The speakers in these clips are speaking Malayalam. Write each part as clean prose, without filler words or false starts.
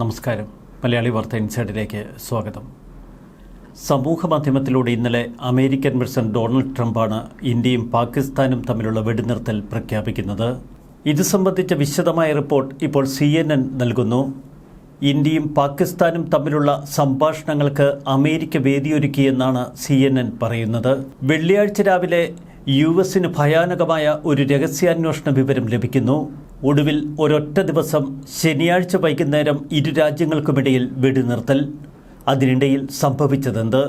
നമസ്കാരം. മലയാളി വാർത്ത ഇൻസൈഡിലേക്ക് സ്വാഗതം. സമൂഹ മാധ്യമത്തിലൂടെ ഇന്നലെ അമേരിക്കൻ പ്രസിഡന്റ് ഡൊണാൾഡ് ട്രംപാണ് ഇന്ത്യയും പാകിസ്ഥാനും തമ്മിലുള്ള വെടിനിർത്തൽ പ്രഖ്യാപിക്കുന്നത്. ഇത് സംബന്ധിച്ച വിശദമായ റിപ്പോർട്ട് ഇപ്പോൾ CNN നൽകുന്നു. ഇന്ത്യയും പാകിസ്ഥാനും തമ്മിലുള്ള സംഭാഷണങ്ങൾക്ക് അമേരിക്ക വേദിയൊരുക്കിയെന്നാണ് CNN പറയുന്നത്. വെള്ളിയാഴ്ച രാവിലെ US-ന് ഭയാനകമായ ഒരു രഹസ്യാന്വേഷണ വിവരം ലഭിക്കുന്നു. ഒടുവിൽ ഒരൊറ്റ ദിവസം ശനിയാഴ്ച വൈകുന്നേരം ഇരു രാജ്യങ്ങൾക്കുമിടയിൽ വെടിനിർത്തൽ. അതിനിടയിൽ സംഭവിച്ചതെന്ത്?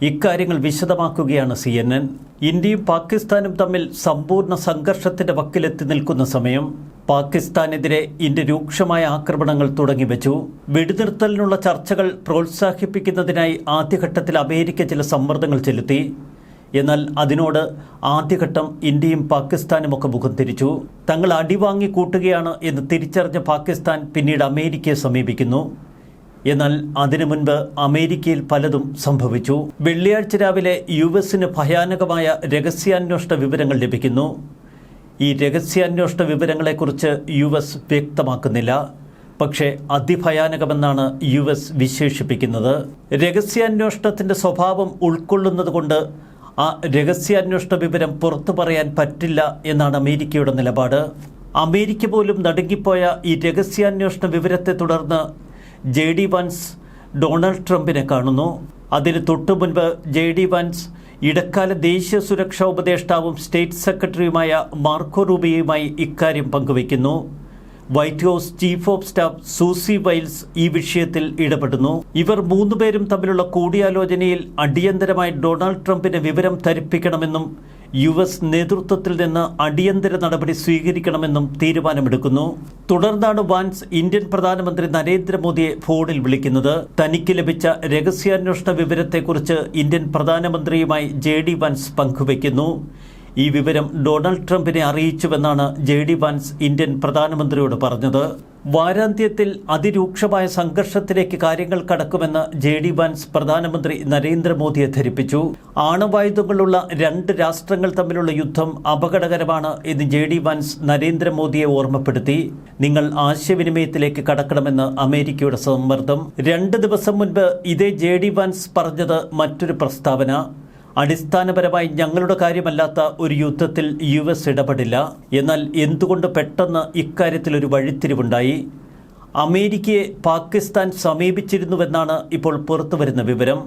ഇക്കാര്യങ്ങൾ വിശദമാക്കുകയാണ് CNN. ഇന്ത്യയും പാകിസ്ഥാനും തമ്മിൽ സമ്പൂർണ്ണ സംഘർഷത്തിന്റെ വക്കിലെത്തി നിൽക്കുന്ന സമയം പാകിസ്ഥാനെതിരെ ഇന്ത്യ രൂക്ഷമായ ആക്രമണങ്ങൾ തുടങ്ങിവെച്ചു. വെടിനിർത്തലിനുള്ള ചർച്ചകൾ പ്രോത്സാഹിപ്പിക്കുന്നതിനായി ആദ്യഘട്ടത്തിൽ അമേരിക്ക ചില സമ്മർദ്ദങ്ങൾ ചെലുത്തി. എന്നാൽ അതിനോട് ആദ്യഘട്ടം ഇന്ത്യയും പാകിസ്ഥാനുമൊക്കെ മുഖം തിരിച്ചു. തങ്ങൾ അടിവാങ്ങി കൂട്ടുകയാണ് എന്ന് തിരിച്ചറിഞ്ഞ പാകിസ്ഥാൻ പിന്നീട് അമേരിക്കയെ സമീപിക്കുന്നു. എന്നാൽ അതിനു മുൻപ് അമേരിക്കയിൽ പലതും സംഭവിച്ചു. വെള്ളിയാഴ്ച രാവിലെ US-ന് ഭയാനകമായ രഹസ്യാന്വേഷണ വിവരങ്ങൾ ലഭിക്കുന്നു. ഈ രഹസ്യാന്വേഷണ വിവരങ്ങളെക്കുറിച്ച് US വ്യക്തമാക്കുന്നില്ല. പക്ഷേ അതിഭയാനകമെന്നാണ് US വിശേഷിപ്പിക്കുന്നത്. രഹസ്യാന്വേഷണത്തിൻ്റെ സ്വഭാവം ഉൾക്കൊള്ളുന്നതുകൊണ്ട് ആ രഹസ്യാന്വേഷണ വിവരം പുറത്തു പറയാൻ പറ്റില്ല എന്നാണ് അമേരിക്കയുടെ നിലപാട്. അമേരിക്ക പോലും നടുങ്ങിപ്പോയ ഈ രഹസ്യാന്വേഷണ വിവരത്തെ തുടർന്ന് JD വാൻസ് ഡൊണാൾഡ് ട്രംപിനെ കാണുന്നു. അതിന് തൊട്ടു മുൻപ് JD വാൻസ് ഇടക്കാല ദേശീയ സുരക്ഷാ ഉപദേഷ്ടാവും സ്റ്റേറ്റ് സെക്രട്ടറിയുമായ മാർക്കോ റൂബിയോയുമായി ഇക്കാര്യം പങ്കുവയ്ക്കുന്നു. White House chief of staff Susie Wiles ഈ വിഷയത്തിൽ ഇടപെടുന്നു. ഇവർ മൂന്നുപേരും തമ്മിലുള്ള കൂടിയാലോചനയിൽ അടിയന്തരമായി ഡൊണാൾഡ് ട്രംപിനെ വിവരം ധരിപ്പിക്കണമെന്നും US നേതൃത്വത്തിൽ നിന്ന് അടിയന്തര നടപടി സ്വീകരിക്കണമെന്നും തീരുമാനമെടുക്കുന്നു. തുടർന്നാണ് വാൻസ് ഇന്ത്യൻ പ്രധാനമന്ത്രി നരേന്ദ്രമോദിയെ ഫോണിൽ വിളിക്കുന്നത്. തനിക്ക് ലഭിച്ച രഹസ്യാന്വേഷണ വിവരത്തെക്കുറിച്ച് ഇന്ത്യൻ പ്രധാനമന്ത്രിയുമായി JD വാൻസ് പങ്കുവയ്ക്കുന്നു. ഈ വിവരം ഡൊണാൾഡ് ട്രംപിനെ അറിയിച്ചുവെന്നാണ് JD വാൻസ് ഇന്ത്യൻ പ്രധാനമന്ത്രിയോട് പറഞ്ഞത്. വാരാന്ത്യത്തിൽ അതിരൂക്ഷമായ സംഘർഷത്തിലേക്ക് കാര്യങ്ങൾ കടക്കുമെന്ന് JD വാൻസ് പ്രധാനമന്ത്രി നരേന്ദ്രമോദിയെ ധരിപ്പിച്ചു. ആണവായുധങ്ങളുള്ള രണ്ട് രാഷ്ട്രങ്ങൾ തമ്മിലുള്ള യുദ്ധം അപകടകരമാണ് എന്ന് JD വാൻസ് നരേന്ദ്രമോദിയെ ഓർമ്മപ്പെടുത്തി. നിങ്ങൾ ആശയവിനിമയത്തിലേക്ക് കടക്കണമെന്ന് അമേരിക്കയുടെ സമ്മർദ്ദം. 2 ദിവസം മുൻപ് ഇതേ JD വാൻസ് പറഞ്ഞത് മറ്റൊരു പ്രസ്താവന: അടിസ്ഥാനപരമായി ഞങ്ങളുടെ കാര്യമല്ലാത്ത ഒരു യുദ്ധത്തിൽ US ഇടപെടില്ല. എന്നാൽ എന്തുകൊണ്ട് പെട്ടെന്ന് ഇക്കാര്യത്തിൽ ഒരു വഴിത്തിരിവുണ്ടായി? അമേരിക്കയെ പാകിസ്ഥാൻ സമീപിച്ചിരുന്നുവെന്നാണ് ഇപ്പോൾ പുറത്തുവരുന്ന വിവരം.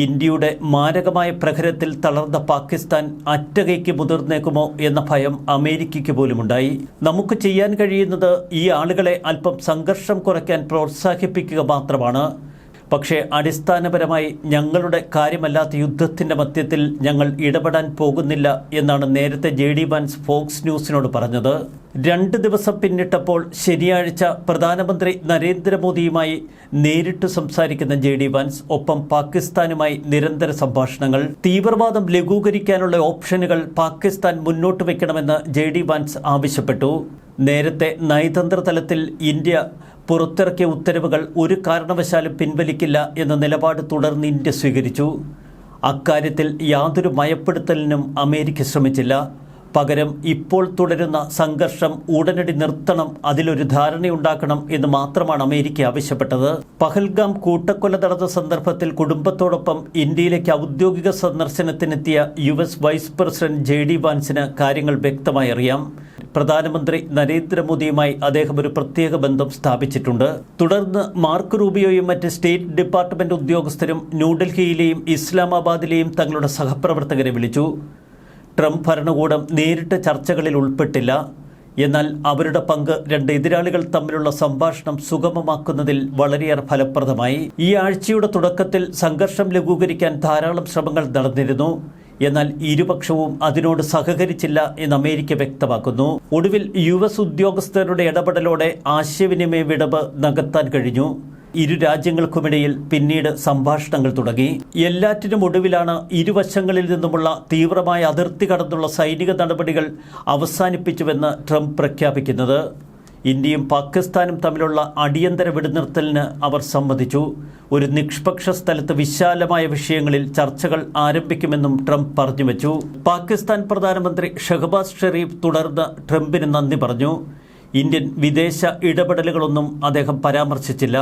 ഇന്ത്യയുടെ മാരകമായ പ്രഹരത്തിൽ തളർന്ന പാകിസ്ഥാൻ അറ്റകൈക്ക് മുതിർന്നേക്കുമോ എന്ന ഭയം അമേരിക്കയ്ക്ക് പോലുമുണ്ടായി. നമുക്ക് ചെയ്യാൻ കഴിയുന്നത് ഈ ആളുകളെ അല്പം സംഘർഷം കുറയ്ക്കാൻ പ്രോത്സാഹിപ്പിക്കുക മാത്രമാണ്. പക്ഷേ അടിസ്ഥാനപരമായി ഞങ്ങളുടെ കാര്യമല്ലാത്ത യുദ്ധത്തിൻ്റെ മധ്യത്തിൽ ഞങ്ങൾ ഇടപെടാൻ പോകുന്നില്ല എന്നാണ് നേരത്തെ JD വാൻസ് ഫോക്സ് ന്യൂസിനോട് പറഞ്ഞത്. 2 ദിവസം പിന്നിട്ടപ്പോൾ ശനിയാഴ്ച പ്രധാനമന്ത്രി നരേന്ദ്രമോദിയുമായി നേരിട്ട് സംസാരിക്കുന്ന JD വാൻസ് ഒപ്പം പാകിസ്ഥാനുമായി നിരന്തര സംഭാഷണങ്ങൾ. തീവ്രവാദം ലഘൂകരിക്കാനുള്ള ഓപ്ഷനുകൾ പാകിസ്ഥാൻ മുന്നോട്ട് വയ്ക്കണമെന്ന് JD വാൻസ് ആവശ്യപ്പെട്ടു. നേരത്തെ നയതന്ത്ര തലത്തിൽ ഇന്ത്യ പുറത്തിറക്കിയ ഉത്തരവുകൾ ഒരു കാരണവശാലും പിൻവലിക്കില്ല എന്ന നിലപാട് തുടർന്ന് ഇന്ത്യ സ്വീകരിച്ചു. അക്കാര്യത്തിൽ യാതൊരു മയപ്പെടുത്തലിനും അമേരിക്ക ശ്രമിച്ചില്ല. പകരം ഇപ്പോൾ തുടരുന്ന സംഘർഷം ഉടനടി നിർത്തണം, അതിലൊരു ധാരണയുണ്ടാക്കണം എന്ന് മാത്രമാണ് അമേരിക്ക ആവശ്യപ്പെട്ടത്. പഹൽഗാം കൂട്ടക്കൊല നടന്ന സന്ദർഭത്തിൽ കുടുംബത്തോടൊപ്പം ഇന്ത്യയിലേക്ക് ഔദ്യോഗിക സന്ദർശനത്തിനെത്തിയ US വൈസ് പ്രസിഡന്റ് JD വാൻസിന് കാര്യങ്ങൾ വ്യക്തമായി അറിയാം. പ്രധാനമന്ത്രി നരേന്ദ്രമോദിയുമായി അദ്ദേഹം ഒരു പ്രത്യേക ബന്ധം സ്ഥാപിച്ചിട്ടുണ്ട്. തുടർന്ന് മാർക്ക് റൂബിയോയും മറ്റ് സ്റ്റേറ്റ് ഡിപ്പാർട്ട്മെന്റ് ഉദ്യോഗസ്ഥരും ന്യൂഡൽഹിയിലെയും ഇസ്ലാമാബാദിലെയും തങ്ങളുടെ സഹപ്രവർത്തകരെ വിളിച്ചു. ട്രംപ് ഭരണകൂടം നേരിട്ട് ചർച്ചകളിൽ ഉൾപ്പെട്ടില്ല. എന്നാൽ അവരുടെ പങ്ക് 2 എതിരാളികൾ തമ്മിലുള്ള സംഭാഷണം സുഗമമാക്കുന്നതിൽ വളരെയേറെ ഫലപ്രദമായി. ഈ ആഴ്ചയുടെ തുടക്കത്തിൽ സംഘർഷം ലഘൂകരിക്കാൻ ധാരാളം ശ്രമങ്ങൾ നടന്നിരുന്നു. എന്നാൽ ഇരുപക്ഷവും അതിനോട് സഹകരിച്ചില്ല എന്ന് അമേരിക്ക വ്യക്തമാക്കുന്നു. ഒടുവിൽ US ഉദ്യോഗസ്ഥരുടെ ഇടപെടലോടെ ആശയവിനിമയ വിടവ് നികത്താൻ കഴിഞ്ഞു. ഇരു രാജ്യങ്ങൾക്കുമിടയിൽ പിന്നീട് സംഭാഷണങ്ങൾ തുടങ്ങി. എല്ലാറ്റിനും ഒടുവിലാണ് ഇരുവശങ്ങളിൽ നിന്നുമുള്ള തീവ്രമായ അതിർത്തി കടന്നുള്ള സൈനിക നടപടികൾ അവസാനിപ്പിച്ചുവെന്ന് ട്രംപ് പ്രഖ്യാപിക്കുന്നത്. ഇന്ത്യയും പാകിസ്ഥാനും തമ്മിലുള്ള അടിയന്തര വെടിനിർത്തലിന് അവർ സമ്മതിച്ചു. ഒരു നിഷ്പക്ഷ സ്ഥലത്ത് വിശാലമായ വിഷയങ്ങളിൽ ചർച്ചകൾ ആരംഭിക്കുമെന്നും ട്രംപ് പറഞ്ഞുവെച്ചു. പാകിസ്ഥാൻ പ്രധാനമന്ത്രി ഷഹബാസ് ഷെരീഫ് തുടർന്ന് ട്രംപിന് നന്ദി പറഞ്ഞു. ഇന്ത്യൻ വിദേശ ഇടപെടലുകളൊന്നും അദ്ദേഹം പരാമർശിച്ചില്ല.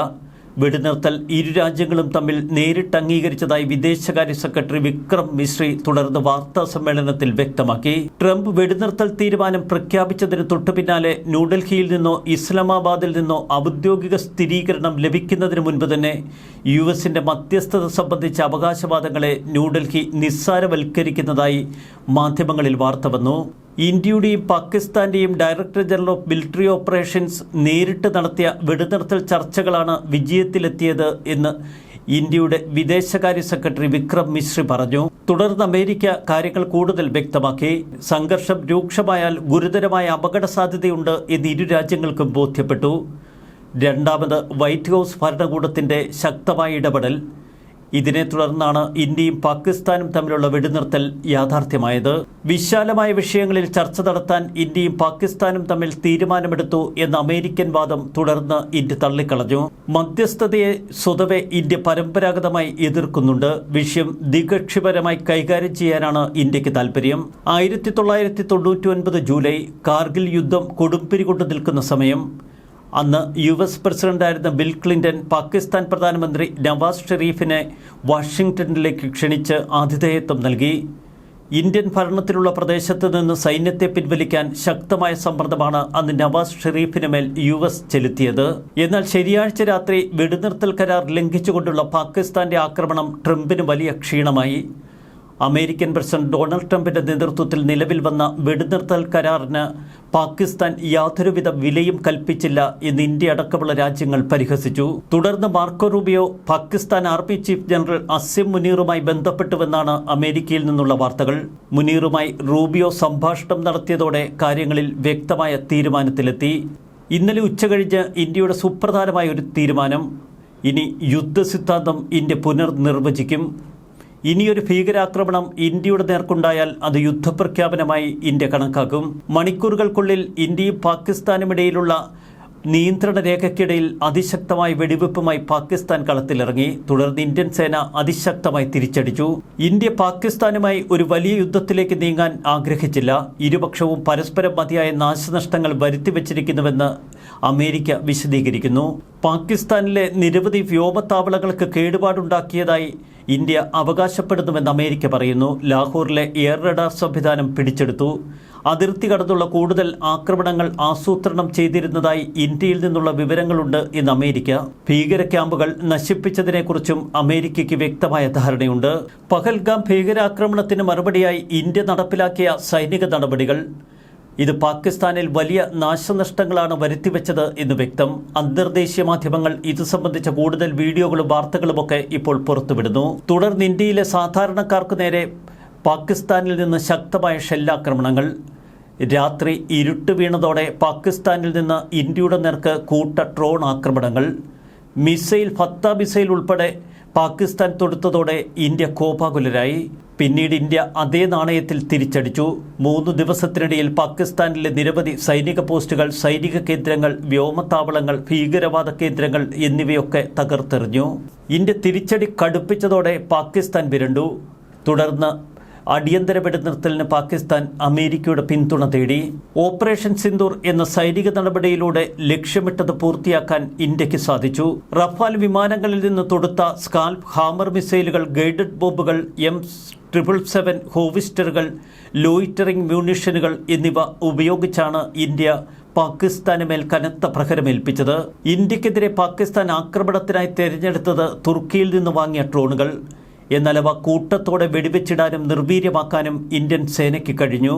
വെടിനിർത്തൽ ഇരു രാജ്യങ്ങളും തമ്മിൽ നേരിട്ട് അംഗീകരിച്ചതായി വിദേശകാര്യ സെക്രട്ടറി വിക്രം മിശ്രി തുടർന്ന് വാർത്താ സമ്മേളനത്തിൽ വ്യക്തമാക്കി. ട്രംപ് വെടിനിർത്തൽ തീരുമാനം പ്രഖ്യാപിച്ചതിന് തൊട്ടുപിന്നാലെ ന്യൂഡൽഹിയിൽ നിന്നോ ഇസ്ലാമാബാദിൽ നിന്നോ ഔദ്യോഗിക സ്ഥിരീകരണം ലഭിക്കുന്നതിന് മുൻപ് തന്നെ യുഎസിന്റെ മധ്യസ്ഥത സംബന്ധിച്ച അവകാശവാദങ്ങളെ ന്യൂഡൽഹി നിസ്സാരവൽക്കരിക്കുന്നതായി മാധ്യമങ്ങളിൽ വാർത്ത വന്നു. ഇന്ത്യയുടെയും പാകിസ്ഥാന്റെയും director general of military operations നേരിട്ട് നടത്തിയ വെടിനിർത്തൽ ചർച്ചകളാണ് വിജയത്തിലെത്തിയത് എന്ന് ഇന്ത്യയുടെ വിദേശകാര്യ സെക്രട്ടറി വിക്രം മിശ്രി പറഞ്ഞു. തുടർന്ന് അമേരിക്ക കാര്യങ്ങൾ കൂടുതൽ വ്യക്തമാക്കി. സംഘർഷം രൂക്ഷമായാൽ ഗുരുതരമായ അപകട സാധ്യതയുണ്ട് എന്ന് ഇരു രാജ്യങ്ങൾക്കും ബോധ്യപ്പെട്ടു. രണ്ടാമത് വൈറ്റ് ഹൗസ് ഭരണകൂടത്തിന്റെ ശക്തമായ ഇടപെടൽ. ഇതിനെ തുടർന്നാണ് ഇന്ത്യയും പാകിസ്ഥാനും തമ്മിലുള്ള വെടിനിർത്തൽ യാഥാർത്ഥ്യമായത്. വിശാലമായ വിഷയങ്ങളിൽ ചർച്ച നടത്താൻ ഇന്ത്യയും പാകിസ്ഥാനും തമ്മിൽ തീരുമാനമെടുത്തു എന്ന അമേരിക്കൻ വാദം തുടർന്ന് ഇന്ത്യ തള്ളിക്കളഞ്ഞു. മധ്യസ്ഥതയെ സ്വതവേ ഇന്ത്യ പരമ്പരാഗതമായി എതിർക്കുന്നുണ്ട്. വിഷയം ദ്വികക്ഷിപരമായി കൈകാര്യം ചെയ്യാനാണ് ഇന്ത്യക്ക് താൽപര്യം. 1999 ജൂലൈ കാർഗിൽ യുദ്ധം കൊടുമ്പിരി കൊണ്ടു നിൽക്കുന്ന സമയം. അന്ന് US പ്രസിഡന്റായിരുന്ന ബിൽ ക്ലിന്റൺ പാകിസ്ഥാൻ പ്രധാനമന്ത്രി നവാസ് ഷെരീഫിനെ വാഷിംഗ്ടണിലേക്ക് ക്ഷണിച്ച് ആതിഥേയത്വം നൽകി. ഇന്ത്യൻ ഭരണത്തിലുള്ള പ്രദേശത്ത് നിന്ന് സൈന്യത്തെ പിൻവലിക്കാൻ ശക്തമായ സമ്മർദ്ദമാണ് അന്ന് നവാസ് ഷെരീഫിന് മേൽ US ചെലുത്തിയത്. എന്നാൽ ശനിയാഴ്ച രാത്രി വെടിനിർത്തൽ കരാർ ലംഘിച്ചുകൊണ്ടുള്ള പാകിസ്ഥാന്റെ ആക്രമണം ട്രംപിന് വലിയ ക്ഷീണമായി. അമേരിക്കൻ പ്രസിഡന്റ് ഡൊണാൾഡ് ട്രംപിന്റെ നേതൃത്വത്തിൽ നിലവിൽ വന്ന വെടിനിർത്തൽ കരാറിന് പാകിസ്ഥാൻ യാതൊരുവിധ വിലയും കൽപ്പിച്ചില്ല എന്ന് ഇന്ത്യ അടക്കമുള്ള രാജ്യങ്ങൾ പരിഹസിച്ചു. തുടർന്ന് Marco Rubio Pakistan army chief general Asim മുനീറുമായി ബന്ധപ്പെട്ടുവെന്നാണ് അമേരിക്കയിൽ നിന്നുള്ള വാർത്തകൾ. മുനീറുമായി റൂബിയോ സംഭാഷണം നടത്തിയതോടെ കാര്യങ്ങളിൽ വ്യക്തമായ തീരുമാനത്തിലെത്തി. ഇന്നലെ ഉച്ചകഴിഞ്ഞ് ഇന്ത്യയുടെ സുപ്രധാനമായ ഒരു തീരുമാനം. ഇനി യുദ്ധസിദ്ധാന്തം ഇന്ത്യ പുനർനിർവചിക്കും. ഇനിയൊരു ഭീകരാക്രമണം ഇന്ത്യയുടെ നേർക്കുണ്ടായാൽ അത് യുദ്ധപ്രഖ്യാപനമായി ഇന്ത്യ കണക്കാക്കും. മണിക്കൂറുകൾക്കുള്ളിൽ ഇന്ത്യയും പാകിസ്ഥാനുമിടയിലുള്ള നിയന്ത്രണ രേഖയ്ക്കിടയിൽ അതിശക്തമായ വെടിവെപ്പുമായി പാകിസ്ഥാൻ കളത്തിലിറങ്ങി. തുടർന്ന് ഇന്ത്യൻ സേന അതിശക്തമായി തിരിച്ചടിച്ചു. ഇന്ത്യ പാകിസ്ഥാനുമായി ഒരു വലിയ യുദ്ധത്തിലേക്ക് നീങ്ങാൻ ആഗ്രഹിച്ചില്ല. ഇരുപക്ഷവും പരസ്പരം മതിയായ നാശനഷ്ടങ്ങൾ വരുത്തിവെച്ചിരിക്കുന്നുവെന്ന് അമേരിക്ക വിശദീകരിക്കുന്നു. പാകിസ്ഥാനിലെ നിരവധി വ്യോമത്താവളങ്ങൾക്ക് കേടുപാടുണ്ടാക്കിയതായി ഇന്ത്യ അവകാശപ്പെടുന്നുവെന്ന് അമേരിക്ക പറയുന്നു. ലാഹോറിലെ എയർ റഡാർ സംവിധാനം പിടിച്ചെടുത്തു. അതിർത്തി കടന്നുള്ള കൂടുതൽ ആക്രമണങ്ങൾ ആസൂത്രണം ചെയ്തിരുന്നതായി ഇന്ത്യയിൽ നിന്നുള്ള വിവരങ്ങളുണ്ട് എന്ന് അമേരിക്ക. ഭീകര ക്യാമ്പുകൾ നശിപ്പിച്ചതിനെക്കുറിച്ചും അമേരിക്കയ്ക്ക് വ്യക്തമായ ധാരണയുണ്ട്. പഹൽഗാം ഭീകരാക്രമണത്തിന് മറുപടിയായി ഇന്ത്യ നടപ്പിലാക്കിയ സൈനിക നടപടികൾ ഇത് പാകിസ്ഥാനിൽ വലിയ നാശനഷ്ടങ്ങളാണ് വരുത്തിവെച്ചത് എന്ന് വ്യക്തം. അന്തർദേശീയ മാധ്യമങ്ങൾ ഇത് സംബന്ധിച്ച കൂടുതൽ വീഡിയോകളും വാർത്തകളുമൊക്കെ ഇപ്പോൾ പുറത്തുവിടുന്നു. തുടർന്ന് ഇന്ത്യയിലെ സാധാരണക്കാർക്ക് നേരെ പാകിസ്ഥാനിൽ നിന്ന് ശക്തമായ ഷെല്ലാക്രമണങ്ങൾ. രാത്രി ഇരുട്ട് വീണതോടെ പാകിസ്ഥാനിൽ നിന്ന് ഇന്ത്യയുടെ നേർക്ക് കൂട്ട ഡ്രോൺ ആക്രമണങ്ങൾ. ഫത്ത മിസൈൽ ഉൾപ്പെടെ പാകിസ്ഥാൻ തൊടുത്തതോടെ ഇന്ത്യ കോപാകുലരായി. പിന്നീട് ഇന്ത്യ അതേ നാണയത്തിൽ തിരിച്ചടിച്ചു. 3 ദിവസത്തിനിടയിൽ പാകിസ്ഥാനിലെ നിരവധി സൈനിക പോസ്റ്റുകൾ, സൈനിക കേന്ദ്രങ്ങൾ, വ്യോമത്താവളങ്ങൾ, ഭീകരവാദ കേന്ദ്രങ്ങൾ എന്നിവയൊക്കെ തകർത്തെറിഞ്ഞു. ഇന്ത്യ തിരിച്ചടി കടുപ്പിച്ചതോടെ പാകിസ്ഥാൻ വിരണ്ടു. തുടർന്ന് അടിയന്തര വെടിനിർത്തലിന് പാകിസ്ഥാൻ അമേരിക്കയുടെ പിന്തുണ തേടി. ഓപ്പറേഷൻ സിന്ദൂർ എന്ന സൈനിക നടപടിയിലൂടെ ലക്ഷ്യമിട്ടത് പൂർത്തിയാക്കാൻ ഇന്ത്യക്ക് സാധിച്ചു. റഫാൽ വിമാനങ്ങളിൽ നിന്ന് തൊടുത്ത സ്കാൽപ്, ഹാമർ മിസൈലുകൾ, ഗൈഡഡ് ബോംബുകൾ, M777 ഹോവിസ്റ്ററുകൾ, ലോയിറ്ററിംഗ് മ്യൂണിഷനുകൾ എന്നിവ ഉപയോഗിച്ചാണ് ഇന്ത്യ പാകിസ്ഥാന് മേൽ കനത്ത പ്രഹരമേൽപ്പിച്ചത്. ഇന്ത്യക്കെതിരെ പാകിസ്ഥാൻ ആക്രമണത്തിനായി തെരഞ്ഞെടുത്തത് തുർക്കിയിൽ നിന്ന് വാങ്ങിയ ഡ്രോണുകൾ. എന്നാൽ അവ കൂട്ടത്തോടെ വെടിവെച്ചിടാനും നിർവീര്യമാക്കാനും ഇന്ത്യൻ സേനയ്ക്ക് കഴിഞ്ഞു.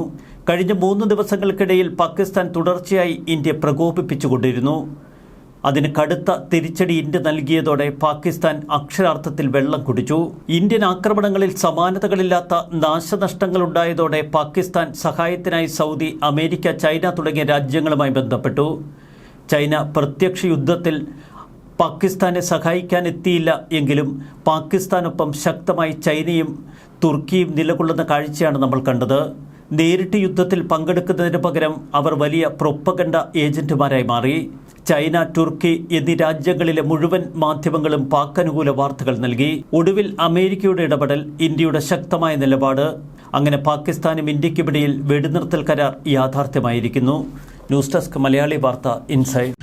കഴിഞ്ഞ 3 ദിവസങ്ങൾക്കിടയിൽ പാകിസ്ഥാൻ തുടർച്ചയായി ഇന്ത്യ പ്രകോപിപ്പിച്ചുകൊണ്ടിരുന്നു. അതിന് കടുത്ത തിരിച്ചടി ഇന്ത്യ നൽകിയതോടെ പാകിസ്ഥാൻ അക്ഷരാർത്ഥത്തിൽ വെള്ളം കുടിച്ചു. ഇന്ത്യൻ ആക്രമണങ്ങളിൽ സമാനതകളില്ലാത്ത നാശനഷ്ടങ്ങളുണ്ടായതോടെ പാകിസ്ഥാൻ സഹായത്തിനായി സൗദി, അമേരിക്ക, ചൈന തുടങ്ങിയ രാജ്യങ്ങളുമായി ബന്ധപ്പെട്ടു. ചൈന പ്രത്യക്ഷ യുദ്ധത്തിൽ പാകിസ്ഥാനെ സഹായിക്കാനെത്തിയില്ല എങ്കിലും പാകിസ്ഥാനൊപ്പം ശക്തമായി ചൈനയും തുർക്കിയും നിലകൊള്ളുന്ന കാഴ്ചയാണ് നമ്മൾ കണ്ടത്. നേരിട്ട് യുദ്ധത്തിൽ പങ്കെടുക്കുന്നതിന് പകരം അവർ വലിയ പ്രൊപ്പഗണ്ട ഏജന്റുമാരായി മാറി. ചൈന, തുർക്കി എന്നീ രാജ്യങ്ങളിലെ മുഴുവൻ മാധ്യമങ്ങളും പാക് അനുകൂല വാർത്തകൾ നൽകി. ഒടുവിൽ അമേരിക്കയുടെ ഇടപെടൽ, ഇന്ത്യയുടെ ശക്തമായ നിലപാട്. അങ്ങനെ പാകിസ്ഥാനും ഇന്ത്യക്കുമിടയിൽ വെടിനിർത്തൽ കരാർ യാഥാർത്ഥ്യമായിരിക്കുന്നു. ന്യൂസ് ഡെസ്ക് മലയാളി വാർത്ത ഇൻസൈഡ്.